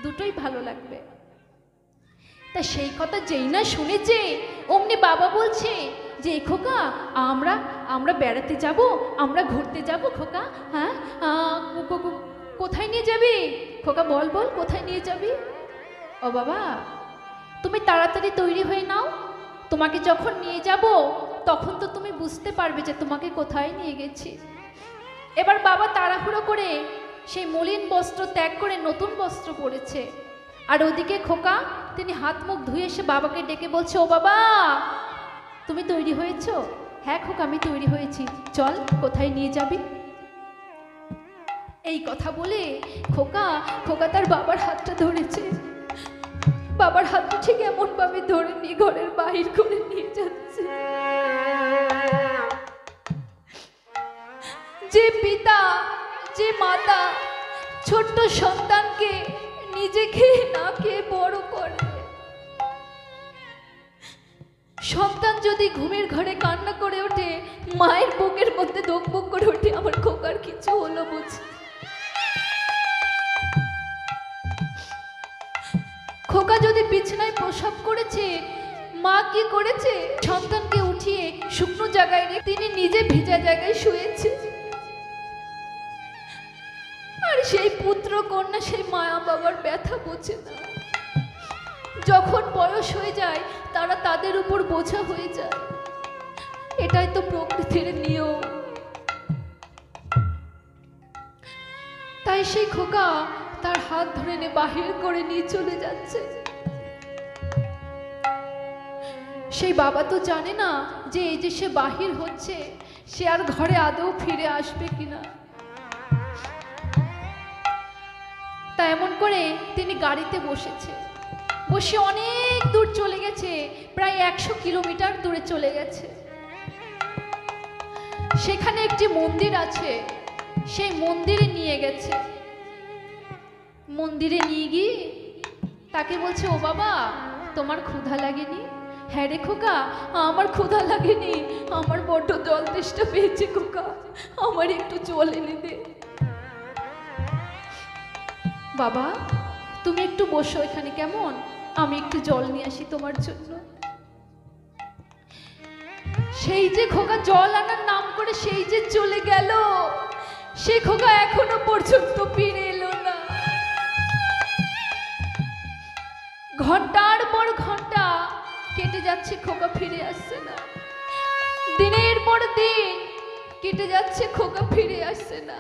দুটোই ভালো লাগবে। তা সেই কথা যেই না শুনেছে অমনি বাবা বলছে যে খোকা আমরা আমরা বেড়াতে যাব, আমরা ঘুরতে যাব খোকা। হ্যাঁ কোথায় নিয়ে যাবি খোকা? বল বল কোথায় নিয়ে যাবি? ও বাবা তুমি তাড়াতাড়ি তৈরি হয়ে নাও, তোমাকে যখন নিয়ে যাব তখন তো তুমি বুঝতে পারবে যে তোমাকে কোথায় নিয়ে গেছি। এবার বাবা তাড়াহুড়ো করে সেই মলিন বস্ত্র ত্যাগ করে নতুন বস্ত্র পরেছে। আর ওদিকে খোকা তিনি হাত মুখ ধুয়ে এসে বাবাকে ডেকে বলছে, ও বাবা তুমি তৈরি হয়েছো? হ্যাঁ খোকা আমি তৈরি হয়েছি, চল কোথায় নিয়ে যাবি? এই কথা বলে খোকা খোকা তার বাবার হাতটা ধরেছে। বাবার হাতটা ঠিক এমন ভাবে ধরে নিয়ে ঘরের বাহির করে নিয়ে যাচ্ছে। যে পিতা যে মাতা ছোট্ট সন্তানকে নিজে খেয়ে না খেয়ে বড় করে, সন্তান যদি ঘুমের ঘরে কান্না করে ওঠে মায়ের বুকের মধ্যে ধকবক করে ওঠে আমার খোকার কিছু হলো বুঝি। খোকা যদি বিছানায় প্রসাব করেছে মা কি করেছে? সন্তানকে উঠিয়ে শুকনো জায়গায় রেখে তিনি নিজে ভিজা জায়গায় শুয়েছে। আর সেই পুত্র কন্যা সেই মায়া বাবার ব্যথা বোঝে না। যখন বয়স হয়ে যায় তারা তাদের উপর বোঝা হয়ে যায়। এটাই তো প্রকৃতির নিয়ম। তাই সেই খোকা তার হাত ধরে নিয়ে বাহির করে নিয়ে চলে যাচ্ছে। সেই বাবা তো জানে না যে এই যে সে বাহির হচ্ছে সে আর ঘরে আদৌ ফিরে আসবে কিনা। তা এমন করে তিনি গাড়িতে বসেছে, বসে অনেক দূর চলে গেছে, প্রায় 100 কিলোমিটার দূরে চলে গেছে। সেখানে একটি মন্দির আছে, সেই মন্দিরে নিয়ে গেছে। মন্দিরে নিয়ে গিয়ে তাকে বলছে, ও বাবা তোমার ক্ষুধা লাগেনি? হ্যাঁ রে খোকা আমার ক্ষুধা লাগেনি, আমার বড্ড জল তেষ্টা পেয়েছে খোকা, আমার একটু জল এনে দে। বাবা তুমি একটু বসো এখানে কেমন, আমি একটু জল নিয়ে আসি তোমার জন্য। সেই যে খোকা জল আনার নাম করে সেই যে চলে গেল, সে খোকা এখনো পর্যন্ত ফিরে এলো না। ঘন্টার পর ঘন্টা কেটে যাচ্ছে, খোকা ফিরে আসছে না। দিনের পর দিন কেটে যাচ্ছে, খোকা ফিরে আসছে না।